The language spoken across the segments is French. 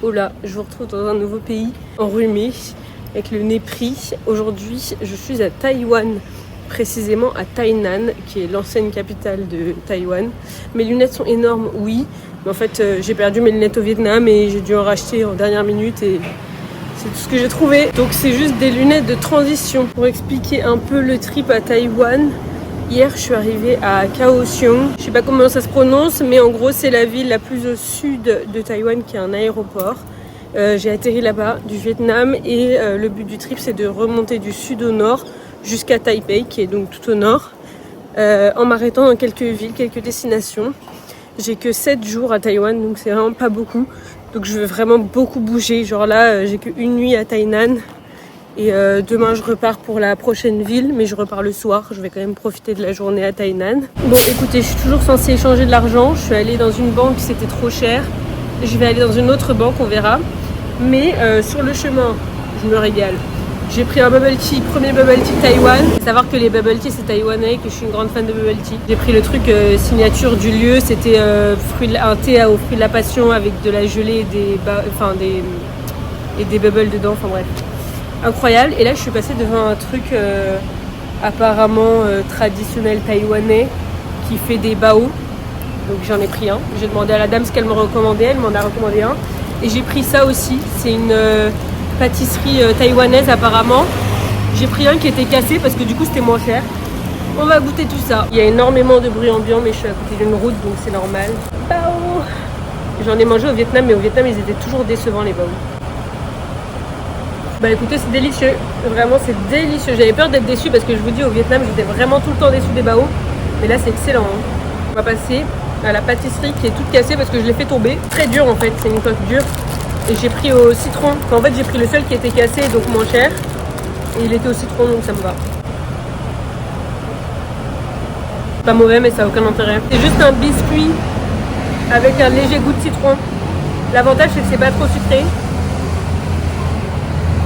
hola, je vous retrouve dans un nouveau pays enrhumé, avec le nez pris. Aujourd'hui, je suis à Taïwan, précisément à Tainan, qui est l'ancienne capitale de Taïwan. Mes lunettes sont énormes, oui, mais en fait, j'ai perdu mes lunettes au Vietnam et j'ai dû en racheter en dernière minute et c'est tout ce que j'ai trouvé. Donc c'est juste des lunettes de transition. Pour expliquer un peu le trip à Taïwan, hier je suis arrivée à Kaohsiung. Je sais pas comment ça se prononce, mais en gros c'est la ville la plus au sud de Taïwan qui a un aéroport. J'ai atterri là-bas du Vietnam et le but du trip c'est de remonter du sud au nord jusqu'à Taipei qui est donc tout au nord en m'arrêtant dans quelques villes, quelques destinations. J'ai que 7 jours à Taïwan donc c'est vraiment pas beaucoup. Donc je veux vraiment beaucoup bouger. Genre là j'ai qu'une nuit à Tainan. Et demain je repars pour la prochaine ville, mais je repars le soir, je vais quand même profiter de la journée à Tainan. Bon écoutez, je suis toujours censée échanger de l'argent, je suis allée dans une banque, c'était trop cher. Je vais aller dans une autre banque, on verra. Mais sur le chemin, je me régale. J'ai pris un bubble tea, premier bubble tea Taïwan. Il faut savoir que les bubble tea c'est taïwanais, que je suis une grande fan de bubble tea. J'ai pris le truc signature du lieu, c'était un thé aux fruits de la passion avec de la gelée et des bubbles dedans, enfin bref. Incroyable. Et là je suis passée devant un truc apparemment traditionnel taïwanais qui fait des bao. Donc j'en ai pris un. J'ai demandé à la dame ce qu'elle me recommandait, elle m'en a recommandé un. Et j'ai pris ça aussi. C'est une pâtisserie taïwanaise apparemment. J'ai pris un qui était cassé parce que du coup c'était moins cher. On va goûter tout ça. Il y a énormément de bruit ambiant mais je suis à côté d'une route donc c'est normal. Bao. J'en ai mangé au Vietnam mais au Vietnam ils étaient toujours décevants les bao. Bah écoutez c'est délicieux, vraiment c'est délicieux. J'avais peur d'être déçue parce que je vous dis au Vietnam j'étais vraiment tout le temps déçue des bao. Mais là c'est excellent hein. On va passer à la pâtisserie qui est toute cassée parce que je l'ai fait tomber. Très dur en fait, c'est une coque dure. Et j'ai pris au citron. En fait j'ai pris le seul qui était cassé donc moins cher. Et il était au citron donc ça me va. Pas mauvais mais ça n'a aucun intérêt. C'est juste un biscuit avec un léger goût de citron. L'avantage c'est que c'est pas trop sucré.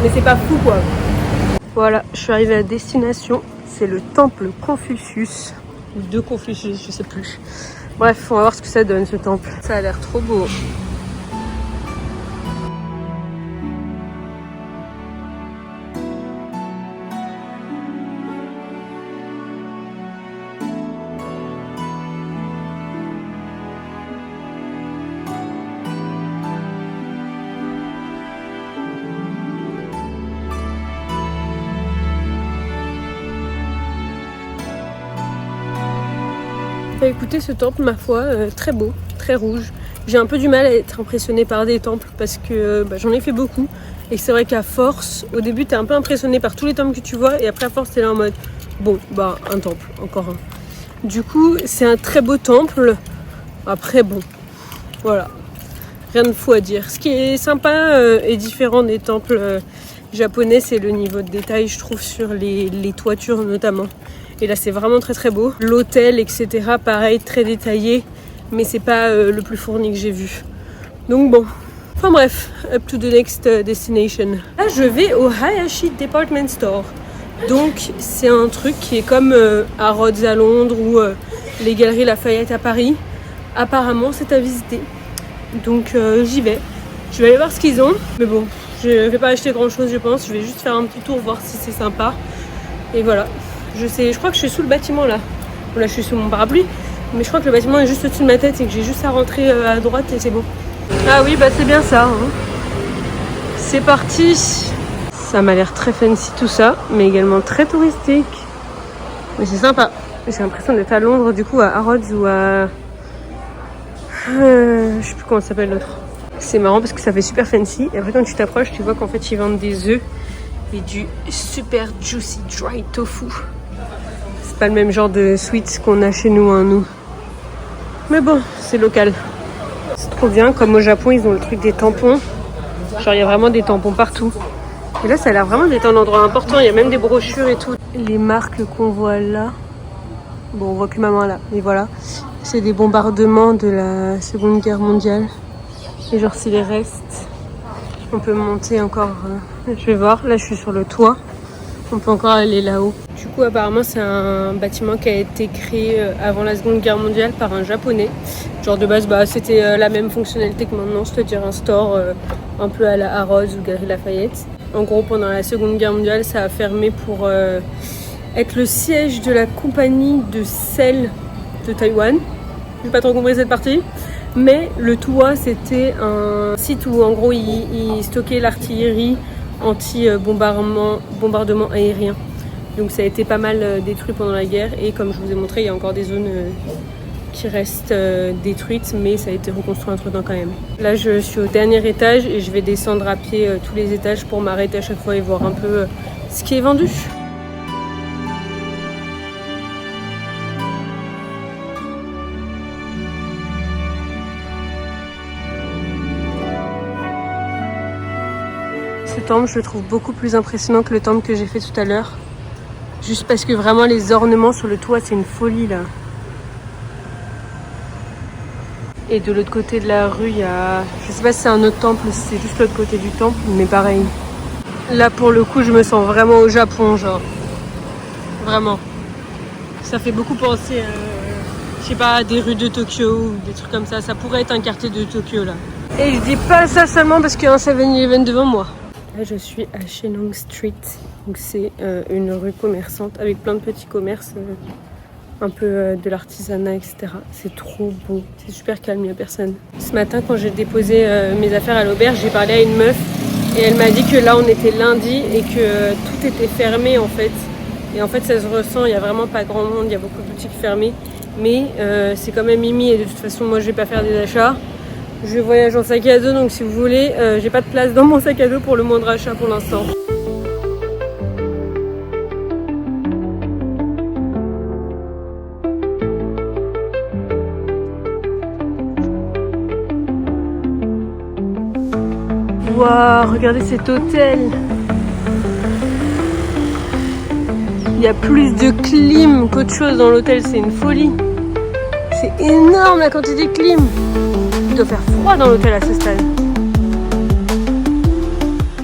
Mais c'est pas fou quoi. Voilà, je suis arrivée à destination. C'est le temple Confucius. Ou de Confucius, je sais plus. Bref, on va voir ce que ça donne ce temple. Ça a l'air trop beau. Écoutez, ce temple, ma foi, très beau, très rouge. J'ai un peu du mal à être impressionnée par des temples parce que j'en ai fait beaucoup. Et c'est vrai qu'à force, au début, t'es un peu impressionnée par tous les temples que tu vois. Et après, à force, t'es là en mode, bon, un temple, encore un. Du coup, c'est un très beau temple. Après, bon, voilà, rien de fou à dire. Ce qui est sympa et différent des temples japonais, c'est le niveau de détail, je trouve, sur les toitures notamment. Et là c'est vraiment très très beau. L'hôtel etc pareil très détaillé. Mais c'est pas le plus fourni que j'ai vu. Donc bon. Enfin bref. Up to the next destination. Là je vais au Hayashi Department Store. Donc c'est un truc qui est comme Harrods à Londres ou les Galeries Lafayette à Paris. Apparemment c'est à visiter. Donc j'y vais. Je vais aller voir ce qu'ils ont. Mais bon je vais pas acheter grand chose je pense. Je vais juste faire un petit tour voir si c'est sympa. Et voilà. Je crois que je suis sous le bâtiment là. Bon, là je suis sous mon parapluie. Mais je crois que le bâtiment est juste au-dessus de ma tête et que j'ai juste à rentrer à droite et c'est bon. Ah oui c'est bien ça hein. C'est parti. Ça m'a l'air très fancy tout ça. Mais également très touristique. Mais c'est sympa. J'ai l'impression d'être à Londres du coup à Harrods ou à... je sais plus comment ça s'appelle l'autre. C'est marrant parce que ça fait super fancy. Et après quand tu t'approches tu vois qu'en fait ils vendent des œufs. Et du super juicy dry tofu. C'est pas le même genre de sweets qu'on a chez nous, hein, nous. Mais bon, c'est local. C'est trop bien, comme au Japon, ils ont le truc des tampons. Genre, il y a vraiment des tampons partout. Et là, ça a l'air vraiment d'être un endroit important. Il y a même des brochures et tout. Les marques qu'on voit là. Bon, on voit que maman là, mais voilà. C'est des bombardements de la Seconde Guerre mondiale. Et genre, c'est les restes. On peut monter encore. Je vais voir. Là, je suis sur le toit. On peut encore aller là-haut. Du coup, apparemment, c'est un bâtiment qui a été créé avant la Seconde Guerre mondiale par un Japonais. Genre de base, c'était la même fonctionnalité que maintenant, c'est-à-dire un store un peu à la Harrods ou Galeries Lafayette. En gros, pendant la Seconde Guerre mondiale, ça a fermé pour être le siège de la compagnie de sel de Taïwan. J'ai pas trop compris cette partie. Mais le toit, c'était un site où en gros ils stockaient l'artillerie anti-bombardement aérien. Donc ça a été pas mal détruit pendant la guerre et comme je vous ai montré, il y a encore des zones qui restent détruites, mais ça a été reconstruit entre temps quand même. Là je suis au dernier étage et je vais descendre à pied tous les étages pour m'arrêter à chaque fois et voir un peu ce qui est vendu. Ce temple, je le trouve beaucoup plus impressionnant que le temple que j'ai fait tout à l'heure. Juste parce que vraiment les ornements sur le toit, c'est une folie là. Et de l'autre côté de la rue, il y a... Je sais pas si c'est un autre temple ou si c'est juste l'autre côté du temple, mais pareil. Là pour le coup, je me sens vraiment au Japon, genre. Vraiment. Ça fait beaucoup penser je sais pas, à des rues de Tokyo ou des trucs comme ça. Ça pourrait être un quartier de Tokyo là. Et je dis pas ça seulement parce qu'il y a un 7-Eleven devant moi. Là, je suis à Shenong Street, donc c'est une rue commerçante avec plein de petits commerces, un peu de l'artisanat, etc. C'est trop beau, c'est super calme, il n'y a personne. Ce matin, quand j'ai déposé mes affaires à l'auberge, j'ai parlé à une meuf et elle m'a dit que là, on était lundi et que tout était fermé en fait. Et en fait, ça se ressent, il n'y a vraiment pas grand monde, il y a beaucoup de boutiques fermées, mais c'est quand même mimi et de toute façon, moi, je vais pas faire des achats. Je voyage en sac à dos, donc si vous voulez, j'ai pas de place dans mon sac à dos pour le moindre achat pour l'instant. Waouh, regardez cet hôtel. Il y a plus de clim qu'autre chose dans l'hôtel, c'est une folie. C'est énorme la quantité de clim. Il doit faire froid dans l'hôtel à ce stade.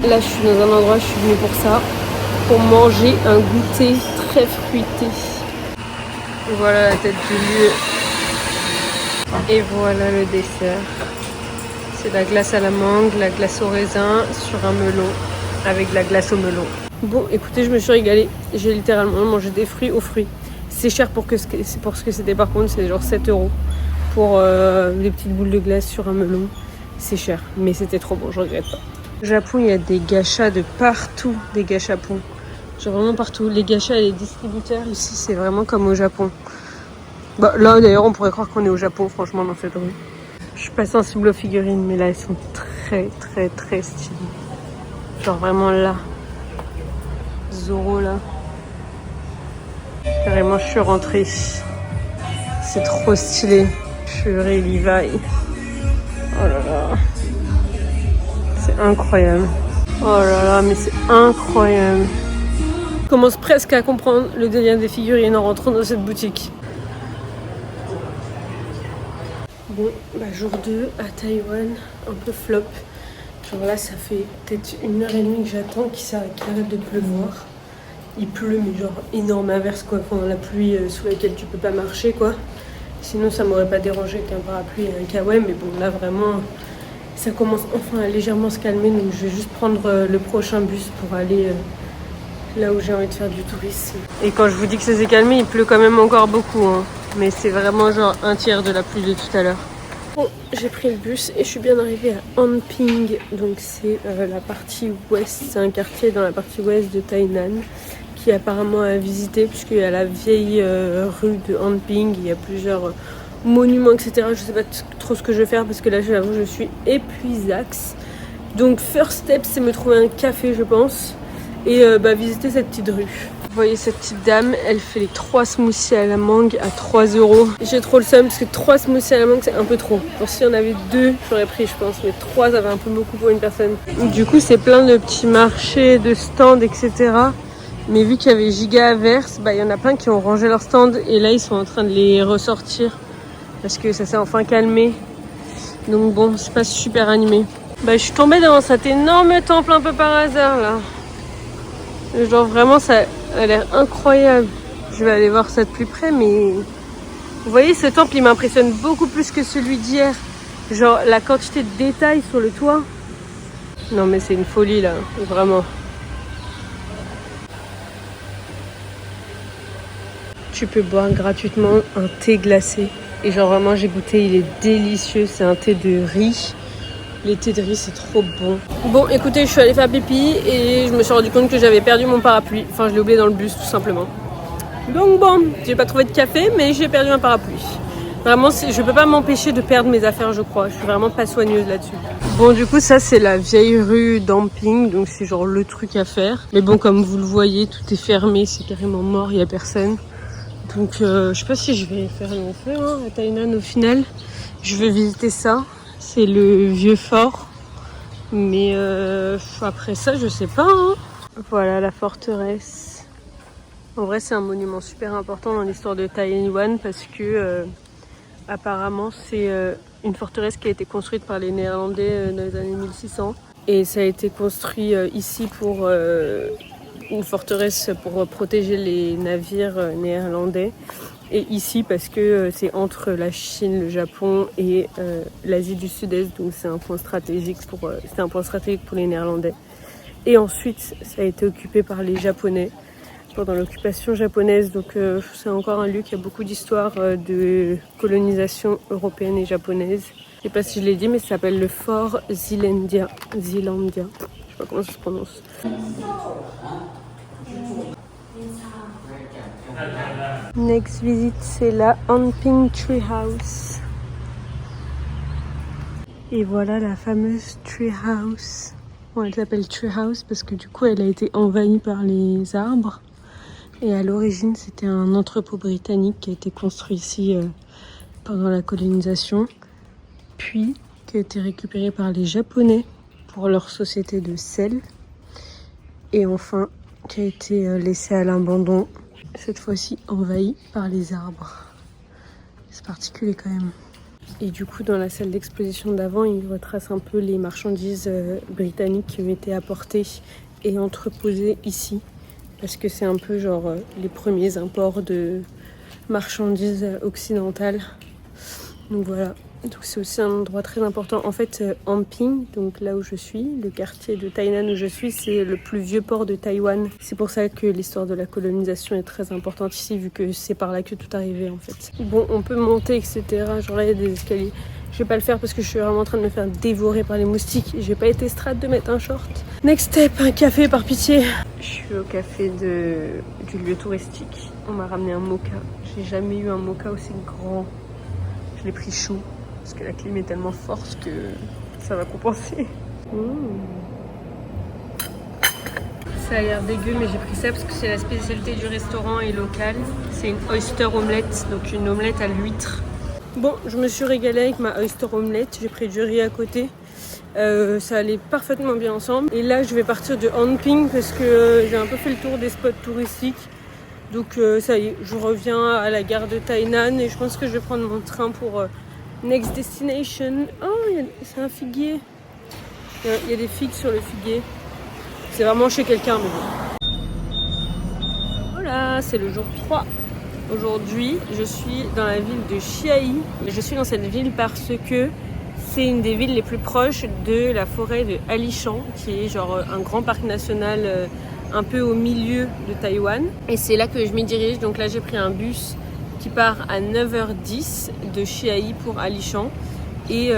Là, je suis dans un endroit, je suis venue pour ça, pour manger un goûter très fruité. Voilà la tête du lieu. Et voilà le dessert. C'est la glace à la mangue, la glace au raisin sur un melon, avec de la glace au melon. Bon, écoutez, je me suis régalée. J'ai littéralement mangé des fruits aux fruits. C'est cher pour ce que c'était, par contre, c'est genre 7 € pour des petites boules de glace sur un melon. C'est cher, mais c'était trop bon, je regrette pas. Au Japon, il y a des gachas de partout, des gachapons. Genre vraiment partout. Les gachas et les distributeurs ici, c'est vraiment comme au Japon. Bah, là, d'ailleurs, on pourrait croire qu'on est au Japon, franchement, dans cette rue. Je suis pas sensible aux figurines, mais là, elles sont très, très, très stylées. Genre vraiment là. Zoro, là. Carrément, je suis rentrée. C'est trop stylé. Purée, Levi. Oh là là. C'est incroyable. Oh là là, mais c'est incroyable. Je commence presque à comprendre le délire des figurines en rentrant dans cette boutique. Bon, jour 2 à Taïwan, un peu flop. Genre là, ça fait peut-être 1h30 que j'attends qu'il arrête de pleuvoir. Il pleut, mais genre énorme averse quoi, quand la pluie sous laquelle tu peux pas marcher quoi. Sinon, ça m'aurait pas dérangé qu'un parapluie et un kawaii, mais bon, là vraiment, ça commence enfin à légèrement se calmer, donc je vais juste prendre le prochain bus pour aller là où j'ai envie de faire du tourisme. Et quand je vous dis que ça s'est calmé, il pleut quand même encore beaucoup, hein. Mais c'est vraiment genre un tiers de la pluie de tout à l'heure. Bon, j'ai pris le bus et je suis bien arrivée à Anping, donc c'est la partie ouest, c'est un quartier dans la partie ouest de Tainan qui est apparemment à visiter puisqu'il y a la vieille rue de Anping, il y a plusieurs monuments, etc. Je sais pas trop ce que je vais faire parce que là, j'avoue, je suis épuisax. Donc first step, c'est me trouver un café, je pense, et visiter cette petite rue. Vous voyez cette petite dame, elle fait les 3 smoothies à la mangue à 3 €. J'ai trop le seum parce que 3 smoothies à la mangue c'est un peu trop. Alors si on avait 2, j'aurais pris je pense, mais 3 ça va un peu beaucoup pour une personne. Du coup c'est plein de petits marchés, de stands, etc. Mais vu qu'il y avait giga averse, il y en a plein qui ont rangé leur stand et là ils sont en train de les ressortir parce que ça s'est enfin calmé. Donc bon, c'est pas super animé. Je suis tombée dans cet énorme temple un peu par hasard là. Genre vraiment ça a l'air incroyable. Je vais aller voir ça de plus près, mais Vous voyez, ce temple, il m'impressionne beaucoup plus que celui d'hier. Genre, la quantité de détails sur le toit. Non, mais c'est une folie, là. Vraiment. Tu peux boire gratuitement un thé glacé. Et genre, vraiment, j'ai goûté, il est délicieux. C'est un thé de riz. Les thés de riz, c'est trop bon. Bon, écoutez, je suis allée faire pipi et je me suis rendu compte que j'avais perdu mon parapluie. Enfin, je l'ai oublié dans le bus, tout simplement. Donc bon, j'ai pas trouvé de café, mais j'ai perdu un parapluie. Vraiment, je peux pas m'empêcher de perdre mes affaires, je crois. Je suis vraiment pas soigneuse là-dessus. Bon, du coup, ça, c'est la vieille rue d'Amping. Donc, c'est genre le truc à faire. Mais bon, comme vous le voyez, tout est fermé. C'est carrément mort, il y a personne. Donc, je sais pas si je vais faire long feu à Tainan au final. Je vais visiter ça. C'est le vieux fort. Mais après ça, je sais pas. Hein. Voilà la forteresse. En vrai, c'est un monument super important dans l'histoire de Taïwan parce que apparemment, c'est une forteresse qui a été construite par les Néerlandais dans les années 1600. Et ça a été construit ici pour une forteresse pour protéger les navires néerlandais. Et ici parce que c'est entre la Chine, le Japon et l'Asie du Sud-Est. Donc c'est un point stratégique pour les Néerlandais. Et ensuite, ça a été occupé par les Japonais pendant l'occupation japonaise. Donc c'est encore un lieu qui a beaucoup d'histoire de colonisation européenne et japonaise. Je sais pas si je l'ai dit, mais ça s'appelle le fort Zeelandia. Zeelandia. Je sais pas comment ça se prononce. Next visit, c'est la Amping Tree House. Et voilà la fameuse Tree House. Bon, elle s'appelle Tree House parce que du coup, elle a été envahie par les arbres. Et à l'origine, c'était un entrepôt britannique qui a été construit ici pendant la colonisation, puis qui a été récupéré par les Japonais pour leur société de sel, et enfin qui a été laissé à l'abandon, cette fois-ci envahi par les arbres. C'est particulier quand même. Et du coup, dans la salle d'exposition d'avant, il retrace un peu les marchandises britanniques qui ont été apportées et entreposées ici. Parce que c'est un peu genre les premiers imports de marchandises occidentales. Donc voilà, donc c'est aussi un endroit très important. En fait, Amping, donc là où je suis, le quartier de Tainan où je suis, c'est le plus vieux port de Taïwan. C'est pour ça que l'histoire de la colonisation est très importante ici, vu que c'est par là que tout arrivait en fait. Bon, on peut monter, etc. Genre là, il y a des escaliers. Je vais pas le faire parce que je suis vraiment en train de me faire dévorer par les moustiques. J'ai pas été strate de mettre un short. Next step, un café par pitié. Je suis au café du lieu touristique. On m'a ramené un mocha. J'ai jamais eu un mocha aussi grand. Je l'ai pris chaud parce que la clim est tellement forte que ça va compenser. Ça a l'air dégueu, mais j'ai pris ça parce que c'est la spécialité du restaurant et local. C'est une oyster omelette, donc une omelette à l'huître. Bon, je me suis régalée avec ma oyster omelette. J'ai pris du riz à côté. Ça allait parfaitement bien ensemble. Et là, je vais partir de Amping parce que j'ai un peu fait le tour des spots touristiques. Donc ça y est, je reviens à la gare de Tainan et je pense que je vais prendre mon train pour next destination. Oh, c'est un figuier. Il y a des figues sur le figuier. C'est vraiment chez quelqu'un, mais bon. Voilà, c'est le jour 3. Aujourd'hui, je suis dans la ville de Chiayi. Je suis dans cette ville parce que c'est une des villes les plus proches de la forêt de Alishan, qui est genre un grand parc national un peu au milieu de Taïwan. Et c'est là que je m'y dirige. Donc là, j'ai pris un bus qui part à 9h10 de Chiayi pour Alishan. Et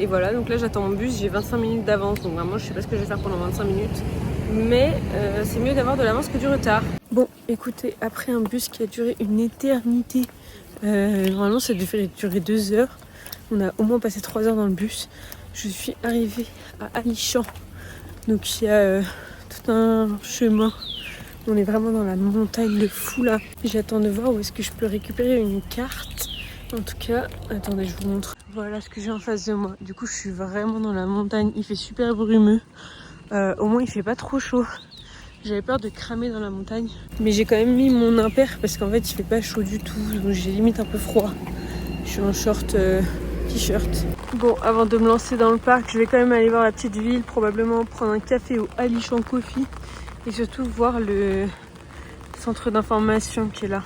voilà, donc là, j'attends mon bus. J'ai 25 minutes d'avance. Donc vraiment, je sais pas ce que je vais faire pendant 25 minutes. Mais c'est mieux d'avoir de l'avance que du retard. Bon, écoutez, après un bus qui a duré une éternité, normalement ça devait durer 2 heures. On a au moins passé 3 heures dans le bus. Je suis arrivée à Alishan. Donc il y a tout un chemin. On est vraiment dans la montagne de fou là. J'attends de voir où est-ce que je peux récupérer une carte. En tout cas, attendez, je vous montre. Voilà ce que j'ai en face de moi. Du coup, je suis vraiment dans la montagne. Il fait super brumeux. Au moins, il fait pas trop chaud. J'avais peur de cramer dans la montagne. Mais j'ai quand même mis mon impair parce qu'en fait, il fait pas chaud du tout. Donc j'ai limite un peu froid. Je suis en short t-shirt. Bon, avant de me lancer dans le parc, je vais quand même aller voir la petite ville. Probablement prendre un café au Alishan Coffee. Et surtout voir le centre d'information qui est là.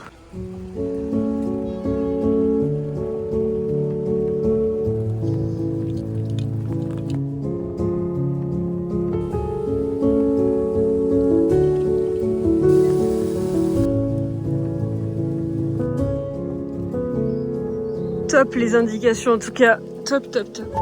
top les indications, en tout cas, top, top, top.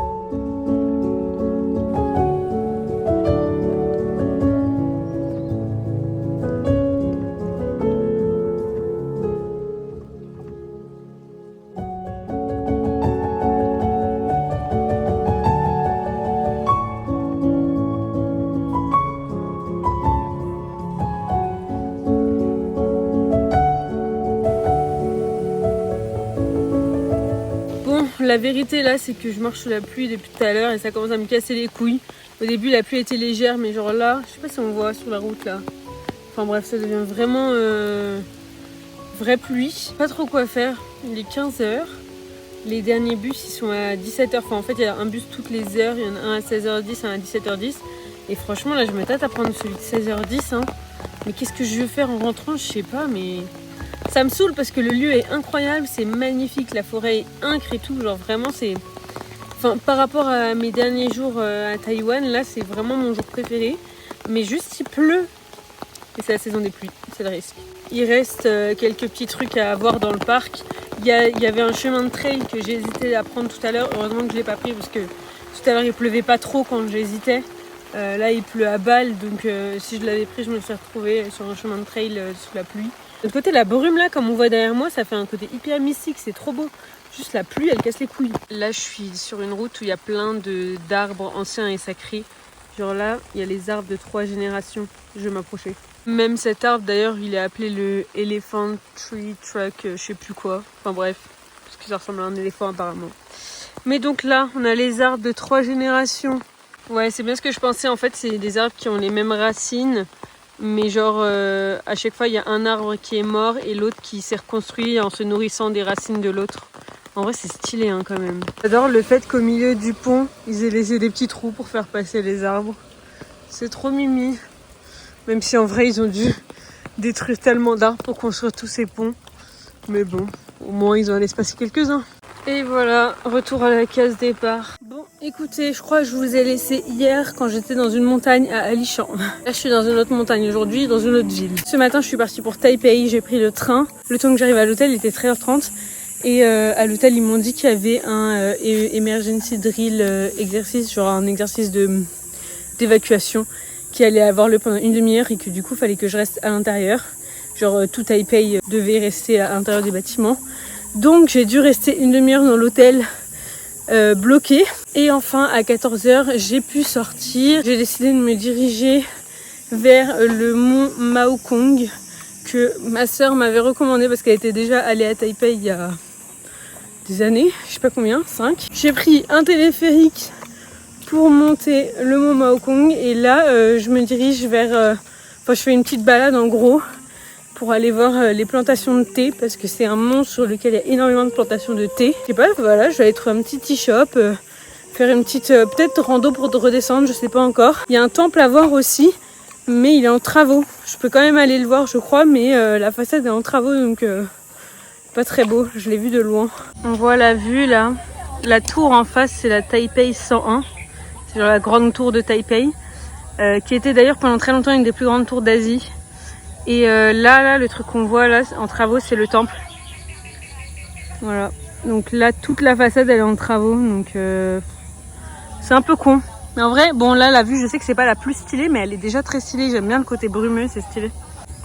La vérité là, c'est que je marche sous la pluie depuis tout à l'heure et ça commence à me casser les couilles. Au début la pluie était légère, mais genre là, je sais pas si on voit sur la route là. Enfin bref, ça devient vraiment vraie pluie. Pas trop quoi faire. Il est 15h. Les derniers bus ils sont à 17h. Enfin en fait il y a un bus toutes les heures. Il y en a un à 16h10, un à 17h10. Et franchement là je me tâte à prendre celui de 16h10 hein. Mais qu'est-ce que je veux faire en rentrant? Je sais pas, mais ça me saoule parce que le lieu est incroyable, c'est magnifique, la forêt est incre et tout, genre vraiment c'est... Enfin par rapport à mes derniers jours à Taïwan, là c'est vraiment mon jour préféré. Mais juste il pleut et c'est la saison des pluies, c'est le risque. Il reste quelques petits trucs à voir dans le parc. Il y avait un chemin de trail que j'ai hésité à prendre tout à l'heure, heureusement que je l'ai pas pris parce que tout à l'heure il pleuvait pas trop quand j'hésitais. Là il pleut à balle, donc si je l'avais pris je me suis retrouvée sur un chemin de trail sous la pluie. De l'autre côté, la brume là, comme on voit derrière moi, ça fait un côté hyper mystique, c'est trop beau. Juste la pluie, elle casse les couilles. Là, je suis sur une route où il y a plein d'arbres anciens et sacrés. Genre là, il y a les arbres de 3 générations. Je vais m'approcher. Même cet arbre, d'ailleurs, il est appelé le Elephant Tree Truck, je sais plus quoi. Enfin bref, parce que ça ressemble à un éléphant apparemment. Mais donc là, on a les arbres de 3 générations. Ouais, c'est bien ce que je pensais. En fait, c'est des arbres qui ont les mêmes racines. Mais genre à chaque fois il y a un arbre qui est mort et l'autre qui s'est reconstruit en se nourrissant des racines de l'autre. En vrai c'est stylé hein, quand même. J'adore le fait qu'au milieu du pont ils aient laissé des petits trous pour faire passer les arbres. C'est trop mimi. Même si en vrai ils ont dû détruire tellement d'arbres pour construire tous ces ponts. Mais bon, au moins ils en laissent passer quelques-uns. Et voilà, retour à la case départ. Bon, écoutez, je crois que je vous ai laissé hier quand j'étais dans une montagne à Alishan. Là, je suis dans une autre montagne aujourd'hui, dans une autre ville. Ce matin, je suis partie pour Taipei, j'ai pris le train. Le temps que j'arrive à l'hôtel, il était 13h30. Et à l'hôtel, ils m'ont dit qu'il y avait un emergency drill exercice, genre un exercice d'évacuation qui allait avoir lieu pendant une demi-heure et que du coup, il fallait que je reste à l'intérieur. Genre tout Taipei devait rester à l'intérieur des bâtiments. Donc j'ai dû rester une demi-heure dans l'hôtel bloqué. Et enfin à 14h j'ai pu sortir. J'ai décidé de me diriger vers le mont Maokong que ma soeur m'avait recommandé parce qu'elle était déjà allée à Taipei il y a des années, je sais pas combien, 5. J'ai pris un téléphérique pour monter le mont Maokong et là je me dirige vers... Enfin je fais une petite balade en gros pour aller voir les plantations de thé parce que c'est un mont sur lequel il y a énormément de plantations de thé. Je sais pas, voilà, je vais aller trouver un petit tea shop, faire une petite peut-être rando pour redescendre, je sais pas encore. Il y a un temple à voir aussi, mais il est en travaux. Je peux quand même aller le voir je crois, mais la façade est en travaux donc pas très beau, je l'ai vu de loin. On voit la vue là, la tour en face c'est la Taipei 101, c'est genre la grande tour de Taipei, qui était d'ailleurs pendant très longtemps une des plus grandes tours d'Asie. Et là, le truc qu'on voit là en travaux, c'est le temple. Voilà. Donc là, toute la façade, elle est en travaux. Donc c'est un peu con. Mais en vrai, bon là, la vue, je sais que c'est pas la plus stylée, mais elle est déjà très stylée. J'aime bien le côté brumeux, c'est stylé.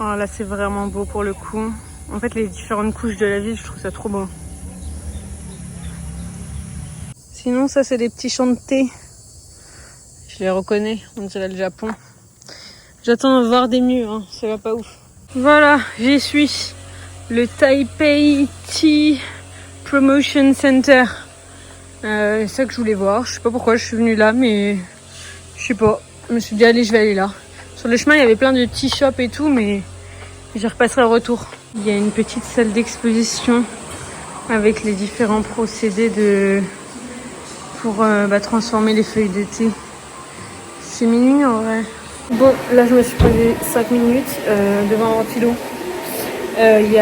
Oh là, c'est vraiment beau pour le coup. En fait, les différentes couches de la ville, je trouve ça trop beau. Sinon, ça, c'est des petits champs de thé. Je les reconnais, on dirait le Japon. J'attends de voir des murs, hein. Ça va pas ouf. Voilà, j'y suis. Le Taipei Tea Promotion Center. C'est ça que je voulais voir. Je sais pas pourquoi je suis venue là, mais je sais pas. Je me suis dit, allez, je vais aller là. Sur le chemin, il y avait plein de tea shops et tout, mais j'y repasserai le retour. Il y a une petite salle d'exposition avec les différents procédés pour transformer les feuilles de thé. C'est minuit en vrai. Bon, là je me suis posée 5 minutes devant un ventilo. Il y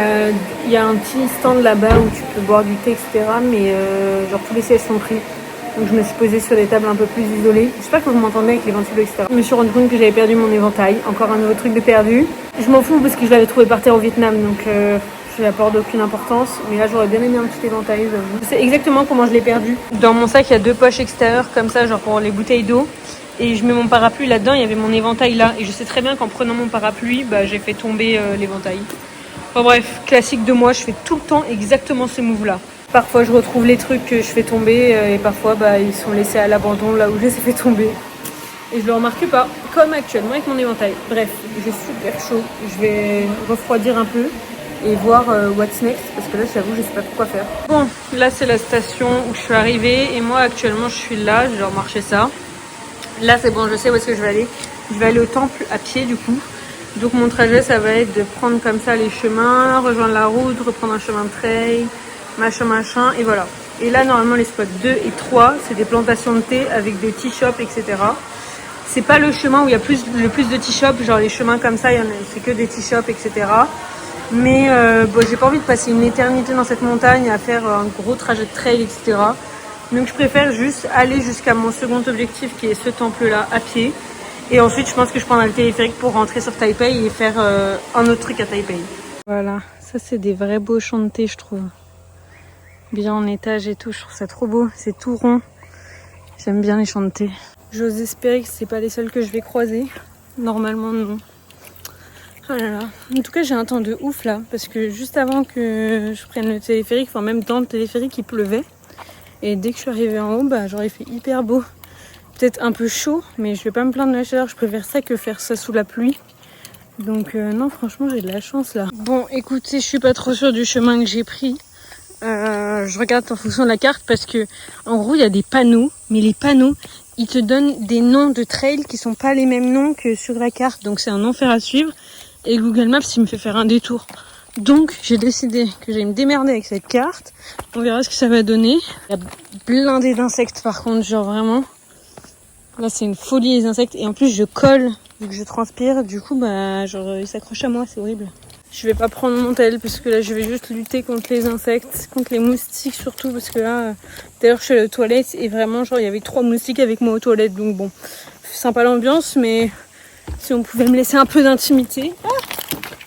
a un petit stand là-bas où tu peux boire du thé, etc. Mais genre tous les sièges sont pris. Donc je me suis posée sur des tables un peu plus isolées. J'espère que vous m'entendez avec les ventilos, etc. Je me suis rendu compte que j'avais perdu mon éventail. Encore un nouveau truc de perdu. Je m'en fous parce que je l'avais trouvé par terre au Vietnam. Donc je lui apporte aucune importance. Mais là, j'aurais bien aimé un petit éventail, j'avoue. Je sais exactement comment je l'ai perdu. Dans mon sac, il y a 2 poches extérieures comme ça, genre pour les bouteilles d'eau. Et je mets mon parapluie là-dedans, il y avait mon éventail là. Et je sais très bien qu'en prenant mon parapluie, bah, j'ai fait tomber l'éventail. Enfin bref, classique de moi, je fais tout le temps exactement ce move-là. Parfois, je retrouve les trucs que je fais tomber et parfois, bah, ils sont laissés à l'abandon là où je les ai fait tomber. Et je le remarque pas, comme actuellement avec mon éventail. Bref, j'ai super chaud. Je vais refroidir un peu et voir what's next parce que là, j'avoue, je sais pas trop quoi faire. Bon, là, c'est la station où je suis arrivée et moi, actuellement, je suis là. Je vais remarcher ça. Là, c'est bon, je sais où est-ce que je vais aller. Je vais aller au temple à pied, du coup. Donc, mon trajet, ça va être de prendre comme ça les chemins, rejoindre la route, reprendre un chemin de trail, machin, et voilà. Et là, normalement, les spots 2 et 3, c'est des plantations de thé avec des tea shops, etc. C'est pas le chemin où il y a le plus de tea shops, genre les chemins comme ça, c'est que des tea shops, etc. Mais bon, j'ai pas envie de passer une éternité dans cette montagne à faire un gros trajet de trail, etc. Donc je préfère juste aller jusqu'à mon second objectif qui est ce temple-là à pied. Et ensuite, je pense que je prendrai le téléphérique pour rentrer sur Taipei et faire un autre truc à Taipei. Voilà, ça c'est des vrais beaux champs de thé, je trouve. Bien en étage et tout, je trouve ça trop beau. C'est tout rond. J'aime bien les champs de thé. J'ose espérer que c'est pas les seuls que je vais croiser. Normalement, non. Oh là là. En tout cas, j'ai un temps de ouf là. Parce que juste avant que je prenne le téléphérique, enfin même dans le téléphérique, il pleuvait. Et dès que je suis arrivée en haut, bah, j'aurais fait hyper beau. Peut-être un peu chaud, mais je vais pas me plaindre de la chaleur. Je préfère ça que faire ça sous la pluie. Donc non, franchement, j'ai de la chance là. Bon, écoutez, je suis pas trop sûre du chemin que j'ai pris. Je regarde en fonction de la carte parce que en gros, il y a des panneaux. Mais les panneaux, ils te donnent des noms de trails qui sont pas les mêmes noms que sur la carte. Donc c'est un enfer à suivre. Et Google Maps, il me fait faire un détour. Donc j'ai décidé que j'allais me démerder avec cette carte. On verra ce que ça va donner. Il y a blindé d'insectes par contre, genre vraiment. Là c'est une folie les insectes. Et en plus je colle, vu que je transpire. Du coup bah genre ils s'accrochent à moi, c'est horrible. Je vais pas prendre mon tel parce que là je vais juste lutter contre les insectes, contre les moustiques surtout parce que là d'ailleurs je suis allée aux toilettes et vraiment genre il y avait 3 moustiques avec moi aux toilettes. Donc bon, sympa l'ambiance mais si on pouvait me laisser un peu d'intimité. Ah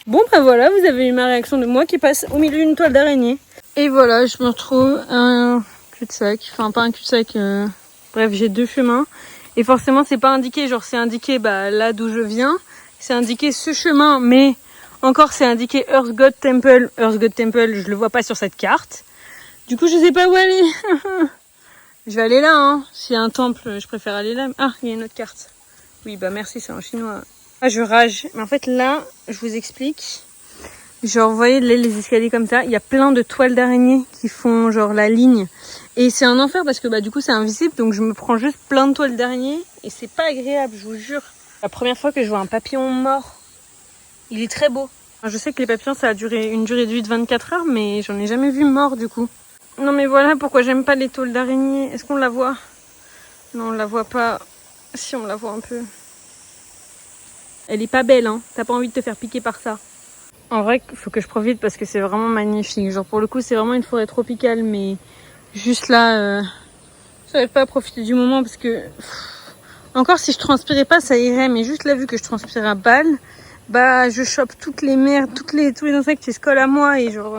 bon bah voilà, vous avez eu ma réaction de moi qui passe au milieu d'une toile d'araignée. Et voilà, je me retrouve à un cul-de-sac, enfin pas un cul-de-sac, bref j'ai 2 chemins. Et forcément c'est pas indiqué, genre c'est indiqué bah, là d'où je viens, c'est indiqué ce chemin, mais encore c'est indiqué Earth God Temple. Earth God Temple, je le vois pas sur cette carte. Du coup je sais pas où aller. Je vais aller là, hein. S'il y a un temple, je préfère aller là. Ah, il y a une autre carte. Oui bah merci, c'est en chinois. Ah, je rage. Mais en fait, là, je vous explique. Genre, vous voyez les escaliers comme ça. Il y a plein de toiles d'araignée qui font genre la ligne. Et c'est un enfer parce que bah du coup, c'est invisible. Donc, je me prends juste plein de toiles d'araignée. Et c'est pas agréable, je vous jure. La première fois que je vois un papillon mort, il est très beau. Enfin, je sais que les papillons, ça a une durée de vie de 24 heures. Mais j'en ai jamais vu mort du coup. Non mais voilà pourquoi j'aime pas les toiles d'araignée. Est-ce qu'on la voit? Non, on la voit pas. Si, on la voit un peu. Elle est pas belle, hein. T'as pas envie de te faire piquer par ça. En vrai, il faut que je profite parce que c'est vraiment magnifique. Genre, pour le coup, c'est vraiment une forêt tropicale, mais juste là, j'arrive pas à profiter du moment parce que... Encore, si je transpirais pas, ça irait, mais juste là, vu que je transpire à balle, bah, je chope toutes les merdes, tous les insectes qui se collent à moi et genre...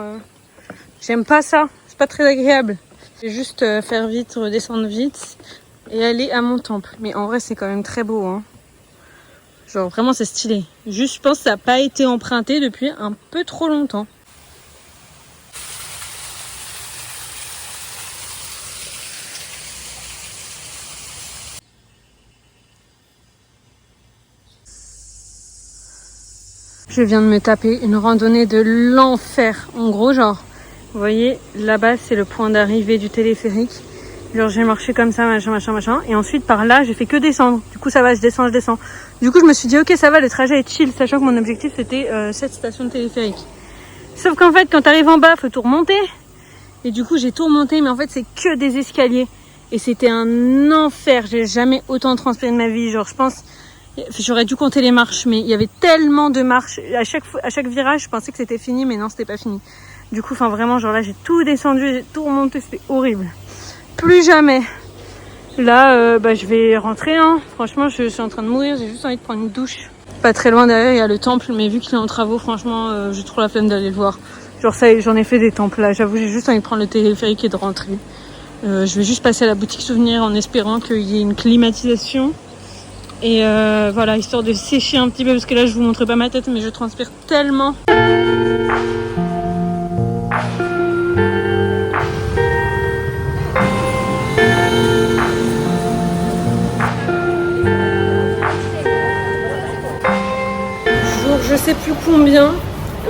j'aime pas ça. C'est pas très agréable. Je vais juste faire vite, redescendre vite et aller à mon temple. Mais en vrai, c'est quand même très beau, hein. Genre vraiment c'est stylé. Juste je pense que ça n'a pas été emprunté depuis un peu trop longtemps. Je viens de me taper une randonnée de l'enfer. En gros genre, vous voyez là-bas c'est le point d'arrivée du téléphérique. Genre j'ai marché comme ça, machin. Et ensuite par là j'ai fait que descendre. Du coup ça va, je descends. Du coup je me suis dit ok ça va, le trajet est chill. Sachant que mon objectif c'était cette station de téléphérique. Sauf qu'en fait quand t'arrives en bas faut tout remonter. Et du coup j'ai tout remonté mais en fait c'est que des escaliers. Et c'était un enfer. J'ai jamais autant transpiré de ma vie. Genre je pense, j'aurais dû compter les marches. Mais il y avait tellement de marches. À chaque virage je pensais que c'était fini mais non c'était pas fini. Du coup enfin vraiment genre là j'ai tout descendu, j'ai tout remonté, c'était horrible. Plus jamais. Là, je vais rentrer. Hein. Franchement, je suis en train de mourir. J'ai juste envie de prendre une douche. Pas très loin derrière, il y a le temple. Mais vu qu'il est en travaux, franchement, j'ai trop la flemme d'aller le voir. Genre ça, j'en ai fait des temples là. J'avoue, j'ai juste envie de prendre le téléphérique et de rentrer. Je vais juste passer à la boutique souvenir en espérant qu'il y ait une climatisation. Et voilà, histoire de sécher un petit peu, parce que là je vous montre pas ma tête, mais je transpire tellement. Jour je sais plus combien,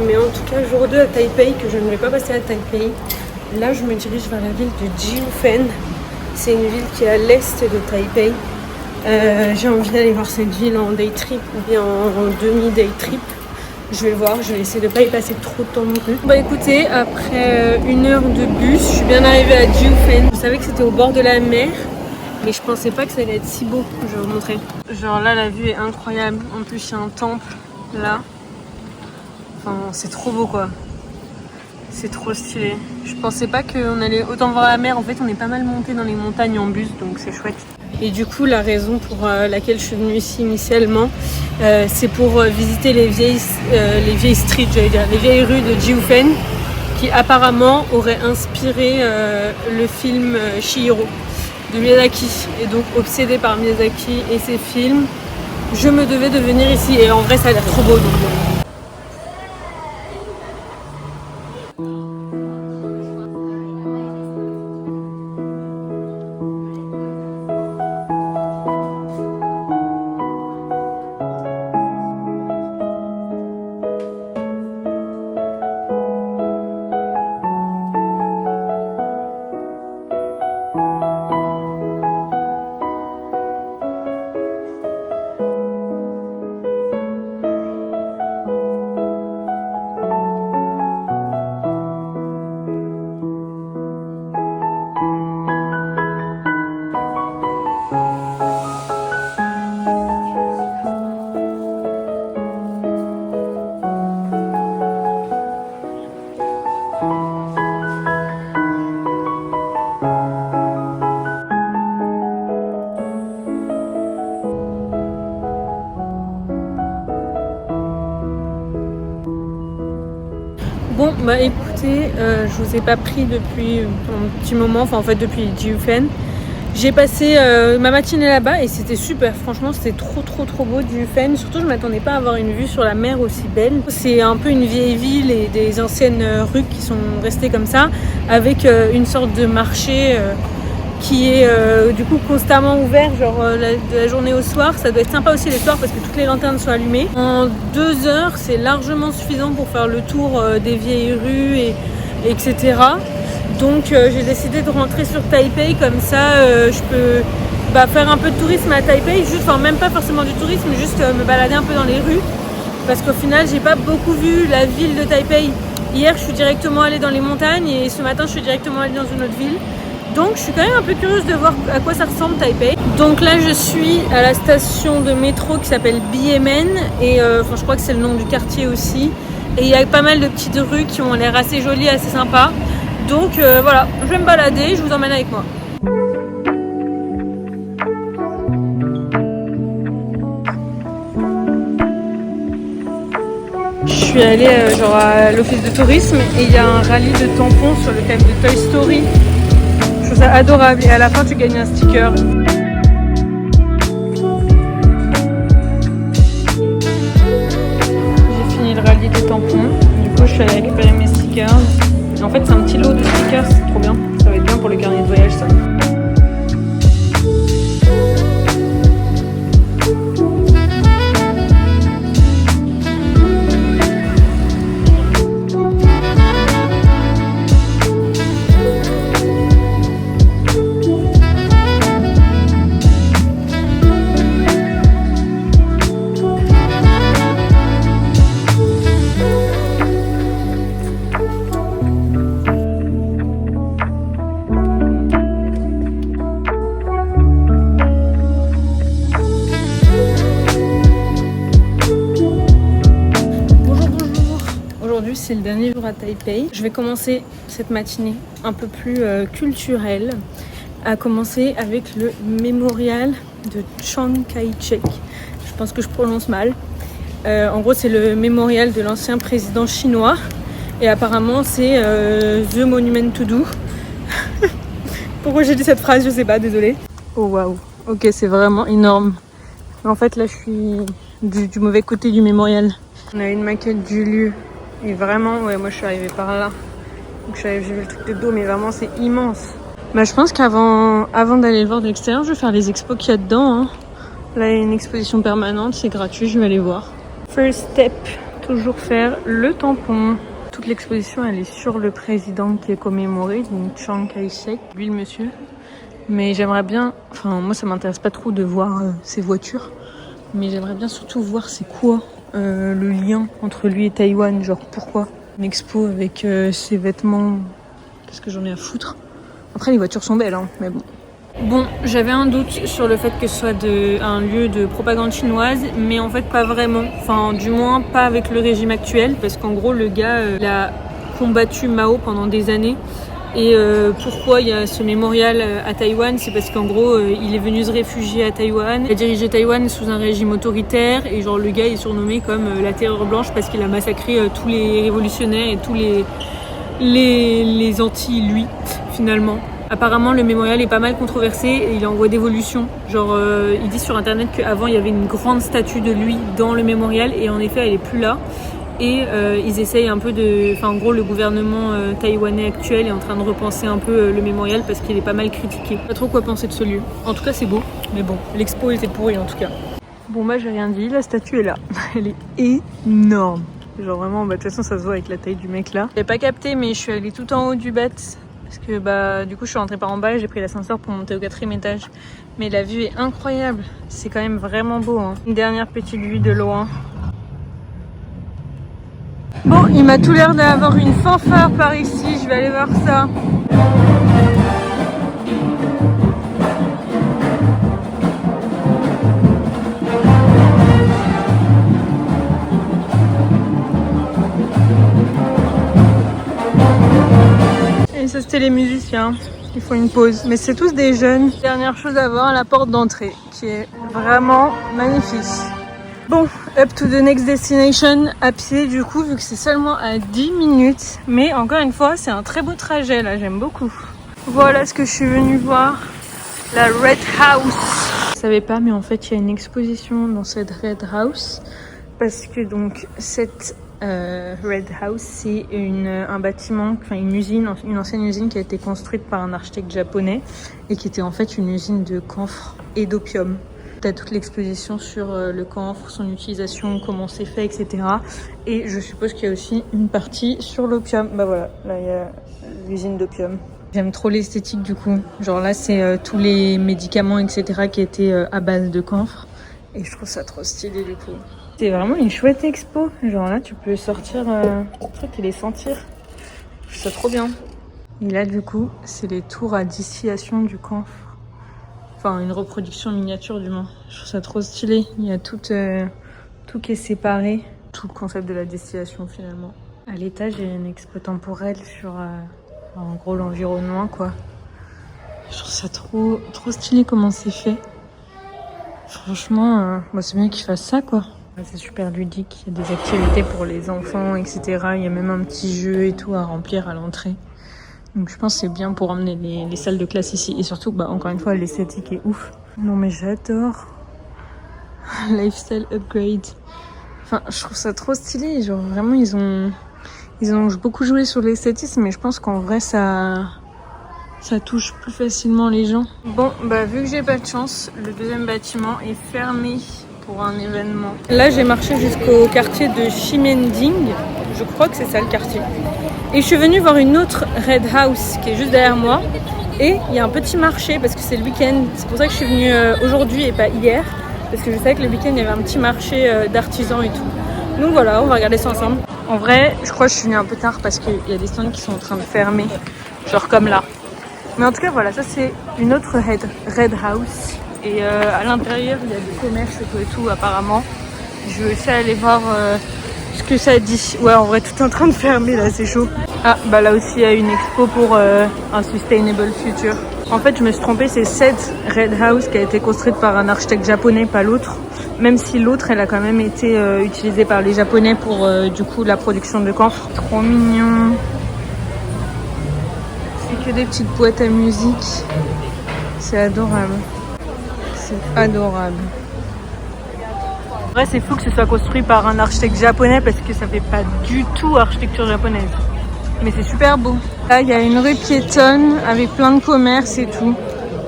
mais en tout cas jour 2 à Taipei, que je ne vais pas passer à Taipei. Là je me dirige vers la ville de Jiufen. C'est une ville qui est à l'est de Taipei. J'ai envie d'aller voir cette ville en day trip ou bien en demi-day trip. Je vais voir, je vais essayer de ne pas y passer trop de temps non plus. Bah écoutez, après 1 heure de bus, je suis bien arrivée à Jiufen. Je savais que c'était au bord de la mer, mais je pensais pas que ça allait être si beau. Je vais vous montrer. Genre là, la vue est incroyable. En plus, il y a un temple là. Enfin, c'est trop beau quoi. C'est trop stylé. Je pensais pas qu'on allait autant voir la mer. En fait, on est pas mal monté dans les montagnes en bus, donc c'est chouette. Et du coup, la raison pour laquelle je suis venue ici initialement, c'est pour visiter les vieilles streets, j'allais dire, les vieilles rues de Jiufen, qui apparemment auraient inspiré le film Chihiro de Miyazaki. Et donc, obsédée par Miyazaki et ses films, je me devais de venir ici. Et en vrai, ça a l'air trop beau. Donc, bon, bah écoutez, je vous ai pas pris depuis un petit moment, enfin en fait depuis Jiufen. J'ai passé ma matinée là-bas et c'était super, franchement c'était trop beau Jiufen. Surtout je m'attendais pas à avoir une vue sur la mer aussi belle. C'est un peu une vieille ville et des anciennes rues qui sont restées comme ça, avec une sorte de marché qui est du coup constamment ouvert, genre de la journée au soir. Ça doit être sympa aussi les soirs parce que toutes les lanternes sont allumées. En 2 heures, c'est largement suffisant pour faire le tour des vieilles rues etc. Donc j'ai décidé de rentrer sur Taipei, comme ça je peux faire un peu de tourisme à Taipei, juste, enfin même pas forcément du tourisme, juste me balader un peu dans les rues, parce qu'au final j'ai pas beaucoup vu la ville de Taipei. Hier je suis directement allée dans les montagnes et ce matin je suis directement allée dans une autre ville. Donc je suis quand même un peu curieuse de voir à quoi ça ressemble Taipei. Donc là je suis à la station de métro qui s'appelle Biemen et je crois que c'est le nom du quartier aussi. Et il y a pas mal de petites rues qui ont l'air assez jolies, assez sympas. Donc voilà, je vais me balader, je vous emmène avec moi. Je suis allée à l'office de tourisme et il y a un rallye de tampons sur le thème de Toy Story. Je trouve ça adorable et à la fin tu gagnes un sticker. J'ai fini le rallye des tampons, du coup je suis allée récupérer mes stickers. Et en fait c'est un petit lot de stickers, c'est trop bien, ça va être bien pour le carnet de voyage ça. C'est le dernier jour à Taipei. Je vais commencer cette matinée un peu plus culturelle, à commencer avec le mémorial de Chiang Kai-shek. Je pense que je prononce mal. En gros, c'est le mémorial de l'ancien président chinois Et apparemment c'est The Monument to Do. Pourquoi j'ai dit cette phrase, je sais pas, désolée. Oh waouh, ok, c'est vraiment énorme. En fait là je suis du mauvais côté du mémorial. On a une maquette du lieu et vraiment, ouais, moi je suis arrivée par là. Donc j'ai vu le truc de dos, mais vraiment c'est immense. Bah je pense qu'avant d'aller le voir de l'extérieur, je vais faire les expos qu'il y a dedans. Hein. Là il y a une exposition permanente, c'est gratuit, je vais aller voir. First step, toujours faire le tampon. Toute l'exposition elle est sur le président qui est commémoré, donc Chiang Kai-shek, lui le monsieur. Mais j'aimerais bien, enfin moi ça m'intéresse pas trop de voir ses voitures, mais j'aimerais bien surtout voir c'est quoi le lien entre lui et Taïwan, genre pourquoi une expo avec ses vêtements, parce que j'en ai à foutre. Après les voitures sont belles hein, mais bon. Bon, j'avais un doute sur le fait que ce soit un lieu de propagande chinoise, mais en fait pas vraiment. Enfin, du moins pas avec le régime actuel, parce qu'en gros le gars il a combattu Mao pendant des années. Et pourquoi il y a ce mémorial à Taïwan, c'est parce qu'en gros il est venu se réfugier à Taïwan. Il a dirigé Taïwan sous un régime autoritaire et genre le gars est surnommé comme la terreur blanche parce qu'il a massacré tous les révolutionnaires et tous les anti-lui finalement. Apparemment le mémorial est pas mal controversé et il est en voie d'évolution. Genre il dit sur internet qu'avant il y avait une grande statue de lui dans le mémorial et en effet elle est plus là. Et ils essayent un peu de... Enfin en gros le gouvernement taïwanais actuel est en train de repenser un peu le mémorial parce qu'il est pas mal critiqué. Pas trop quoi penser de ce lieu. En tout cas c'est beau, mais bon, l'expo était pourrie en tout cas. Bon bah j'ai rien dit, la statue est là. Elle est énorme. Genre vraiment, bah de toute façon ça se voit avec la taille du mec là. J'ai pas capté mais je suis allée tout en haut du bat. Parce que bah du coup je suis rentrée par en bas et j'ai pris l'ascenseur pour monter au 4e étage. Mais la vue est incroyable. C'est quand même vraiment beau hein. Une dernière petite vue de loin. Bon, il m'a tout l'air d'avoir une fanfare par ici, je vais aller voir ça. Et ça c'était les musiciens, ils font une pause. Mais c'est tous des jeunes. Dernière chose à voir, la porte d'entrée, qui est vraiment magnifique. Bon, up to the next destination à pied du coup, vu que c'est seulement à 10 minutes. Mais encore une fois, c'est un très beau trajet là, j'aime beaucoup. Voilà ce que je suis venue voir, la Red House. Je savais pas, mais en fait, il y a une exposition dans cette Red House. Parce que donc, cette Red House, c'est un bâtiment, enfin une usine, une ancienne usine qui a été construite par un architecte japonais. Et qui était en fait une usine de camphre et d'opium. T'as toute l'exposition sur le camphre, son utilisation, comment c'est fait, etc. Et je suppose qu'il y a aussi une partie sur l'opium. Bah voilà, là il y a l'usine d'opium. J'aime trop l'esthétique du coup. Genre là c'est tous les médicaments, etc. qui étaient à base de camphre. Et je trouve ça trop stylé du coup. C'est vraiment une chouette expo. Genre là tu peux sortir un truc et les sentir. Je trouve ça trop bien. Et là du coup c'est les tours à distillation du camphre. Enfin, une reproduction miniature du moins. Je trouve ça trop stylé. Il y a tout qui est séparé. Tout le concept de la distillation finalement. À l'étage, il y a une expo temporelle sur en gros l'environnement quoi. Je trouve ça trop stylé comment c'est fait. Franchement, c'est bien qu'ils fassent ça quoi. C'est super ludique. Il y a des activités pour les enfants, etc. Il y a même un petit jeu et tout à remplir à l'entrée. Donc je pense que c'est bien pour emmener les salles de classe ici. Et surtout, bah, encore une fois, l'esthétique est ouf. Non mais j'adore. Lifestyle upgrade. Enfin, je trouve ça trop stylé. Genre vraiment, ils ont beaucoup joué sur l'esthétisme. Mais je pense qu'en vrai, ça touche plus facilement les gens. Bon, bah vu que j'ai pas de chance, le deuxième bâtiment est fermé pour un événement. Là, j'ai marché jusqu'au quartier de Ximending. Je crois que c'est ça le quartier. Et je suis venue voir une autre Red House qui est juste derrière moi. Et il y a un petit marché parce que c'est le week-end. C'est pour ça que je suis venue aujourd'hui et pas hier. Parce que je savais que le week-end, il y avait un petit marché d'artisans et tout. Donc voilà, on va regarder ça ensemble. En vrai, je crois que je suis venue un peu tard parce qu'il y a des stands qui sont en train de fermer. Genre comme là. Mais en tout cas, voilà, ça c'est une autre Red House. Et à l'intérieur, il y a des commerces et tout apparemment. Je vais aussi aller voir... ce que ça dit. Ouais, en vrai, tout est en train de fermer là, c'est chaud. Ah, bah là aussi, il y a une expo pour un Sustainable Future. En fait, je me suis trompée, c'est cette Red House qui a été construite par un architecte japonais, pas l'autre. Même si l'autre, elle a quand même été utilisée par les Japonais pour du coup la production de camphre. Trop mignon. C'est que des petites boîtes à musique. C'est adorable. C'est adorable. En vrai, c'est fou que ce soit construit par un architecte japonais parce que ça fait pas du tout architecture japonaise. Mais c'est super beau. Là, il y a une rue piétonne avec plein de commerces et tout.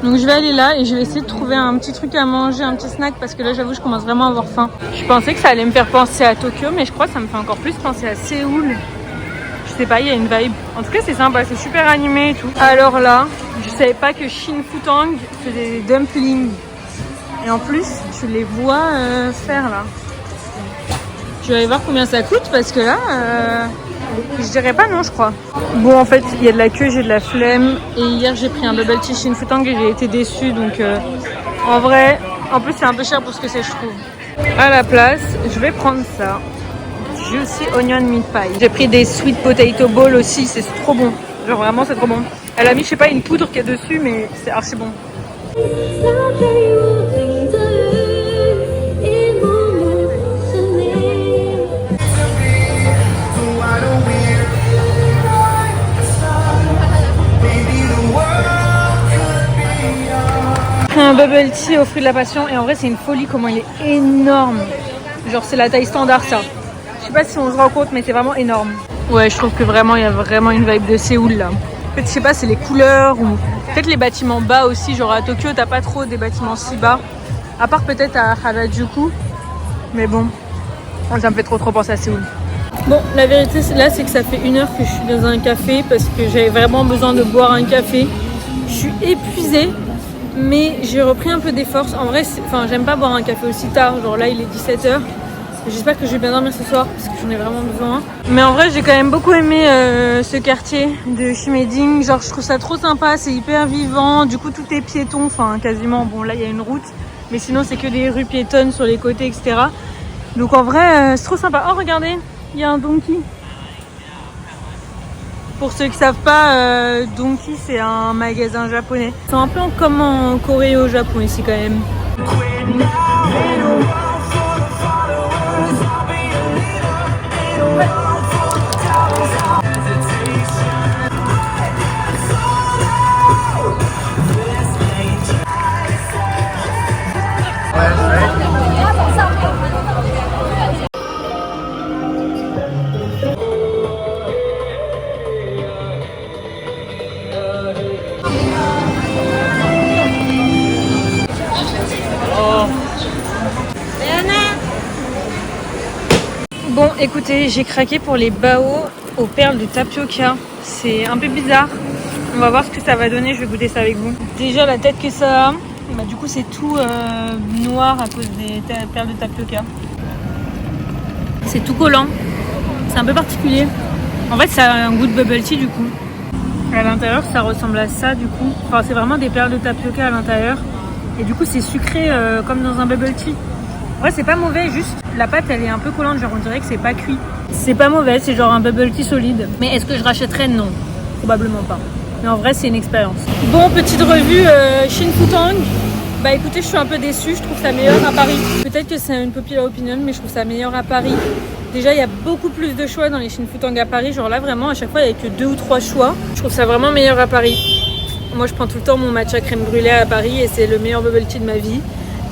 Donc je vais aller là et je vais essayer de trouver un petit truc à manger, un petit snack parce que là, j'avoue, je commence vraiment à avoir faim. Je pensais que ça allait me faire penser à Tokyo, mais je crois que ça me fait encore plus penser à Séoul. Je sais pas, il y a une vibe. En tout cas, c'est sympa, c'est super animé et tout. Alors là, je savais pas que Shin Futang faisait des dumplings. Et en plus, tu les vois faire là. Je vais aller voir combien ça coûte parce que là, je dirais pas non, je crois. Bon, en fait, il y a de la queue, j'ai de la flemme. Et hier, j'ai pris un bubble tea Shin Futang et j'ai été déçue. Donc, en vrai, en plus, c'est un peu cher pour ce que c'est, je trouve. À la place, je vais prendre ça. Juicy onion meat pie. J'ai pris des sweet potato balls aussi, c'est trop bon. Genre vraiment, c'est trop bon. Elle a mis, je sais pas, une poudre qui est dessus, mais c'est archi bon. Un bubble tea au fruit de la passion et en vrai c'est une folie comment il est énorme. Genre c'est la taille standard ça. Je sais pas si on se rend compte mais c'est vraiment énorme. Ouais, je trouve que vraiment il y a vraiment une vibe de Séoul là. En fait je sais pas, c'est les couleurs ou peut-être les bâtiments bas aussi. Genre à Tokyo t'as pas trop des bâtiments si bas. À part peut-être à Harajuku. Mais bon, ça me fait trop penser à Séoul. Bon, la vérité là c'est que ça fait 1 heure que je suis dans un café parce que j'avais vraiment besoin de boire un café. Je suis épuisée. Mais j'ai repris un peu des forces. En vrai, j'aime pas boire un café aussi tard. Genre là, il est 17h. J'espère que je vais bien dormir ce soir parce que j'en ai vraiment besoin. Mais en vrai, j'ai quand même beaucoup aimé ce quartier de Chimeding. Genre, je trouve ça trop sympa. C'est hyper vivant. Du coup, tout est piéton. Enfin, quasiment. Bon, là, il y a une route. Mais sinon, c'est que des rues piétonnes sur les côtés, etc. Donc, en vrai, c'est trop sympa. Oh, regardez, il y a un donkey. Pour ceux qui savent pas, Donkey c'est un magasin japonais. C'est un peu comme en Corée au Japon ici quand même. Bon, écoutez, j'ai craqué pour les bao aux perles de tapioca. C'est un peu bizarre. On va voir ce que ça va donner. Je vais goûter ça avec vous. Déjà, la tête que ça a, bah, du coup, c'est tout noir à cause des perles de tapioca. C'est tout collant. C'est un peu particulier. En fait, ça a un goût de bubble tea du coup. À l'intérieur, ça ressemble à ça du coup. Enfin, c'est vraiment des perles de tapioca à l'intérieur. Et du coup, c'est sucré comme dans un bubble tea. Ouais, c'est pas mauvais, juste la pâte elle est un peu collante, genre on dirait que c'est pas cuit. C'est pas mauvais, c'est genre un bubble tea solide. Mais est-ce que je rachèterais? Non, probablement pas. Mais en vrai, c'est une expérience. Bon, petite revue Shin Futang. Bah écoutez, je suis un peu déçue, je trouve ça meilleur à Paris. Peut-être que c'est une popular opinion, mais je trouve ça meilleur à Paris. Déjà, il y a beaucoup plus de choix dans les Shin Futang à Paris. Genre là, vraiment, à chaque fois, il n'y a que 2 ou 3 choix. Je trouve ça vraiment meilleur à Paris. Moi, je prends tout le temps mon matcha crème brûlée à Paris et c'est le meilleur bubble tea de ma vie.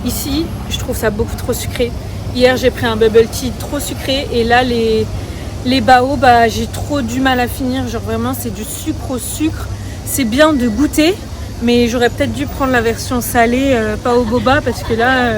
Ici, je trouve ça beaucoup trop sucré. Hier, j'ai pris un bubble tea trop sucré et là, les bao, bah, j'ai trop du mal à finir. Genre vraiment, c'est du sucre au sucre. C'est bien de goûter, mais j'aurais peut-être dû prendre la version salée, pas au boba, parce que là,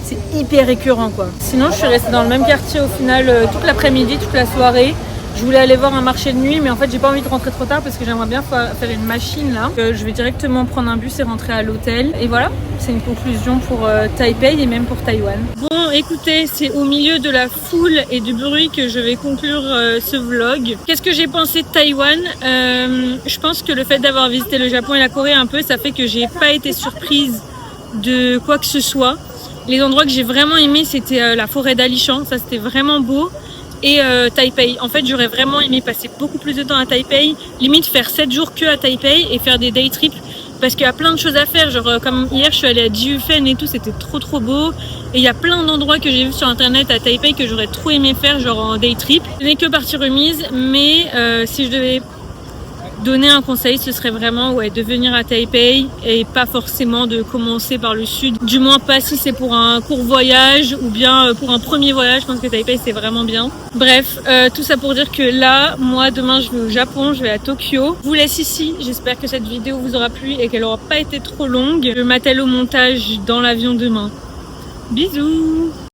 c'est hyper écœurant, quoi. Sinon, je suis restée dans le même quartier au final toute l'après-midi, toute la soirée. Je voulais aller voir un marché de nuit, mais en fait, j'ai pas envie de rentrer trop tard parce que j'aimerais bien faire une machine là. Je vais directement prendre un bus et rentrer à l'hôtel. Et voilà, c'est une conclusion pour Taipei et même pour Taïwan. Bon, écoutez, c'est au milieu de la foule et du bruit que je vais conclure ce vlog. Qu'est-ce que j'ai pensé de Taïwan? Je pense que le fait d'avoir visité le Japon et la Corée un peu, ça fait que j'ai pas été surprise de quoi que ce soit. Les endroits que j'ai vraiment aimé, c'était la forêt d'Alishan. Ça, c'était vraiment beau. Et Taipei. En fait, j'aurais vraiment aimé passer beaucoup plus de temps à Taipei, limite faire 7 jours que à Taipei et faire des day trips parce qu'il y a plein de choses à faire, genre comme hier je suis allée à Jiufen et tout, c'était trop beau. Et il y a plein d'endroits que j'ai vus sur internet à Taipei que j'aurais trop aimé faire, genre en day trip. Ce n'est que partie remise, mais si je devais donner un conseil, ce serait vraiment de venir à Taipei et pas forcément de commencer par le sud. Du moins pas si c'est pour un court voyage ou bien pour un premier voyage. Je pense que Taipei c'est vraiment bien. Bref, tout ça pour dire que là, moi demain je vais au Japon, je vais à Tokyo. Je vous laisse ici. J'espère que cette vidéo vous aura plu et qu'elle aura pas été trop longue. Je m'attelle au montage dans l'avion demain. Bisous!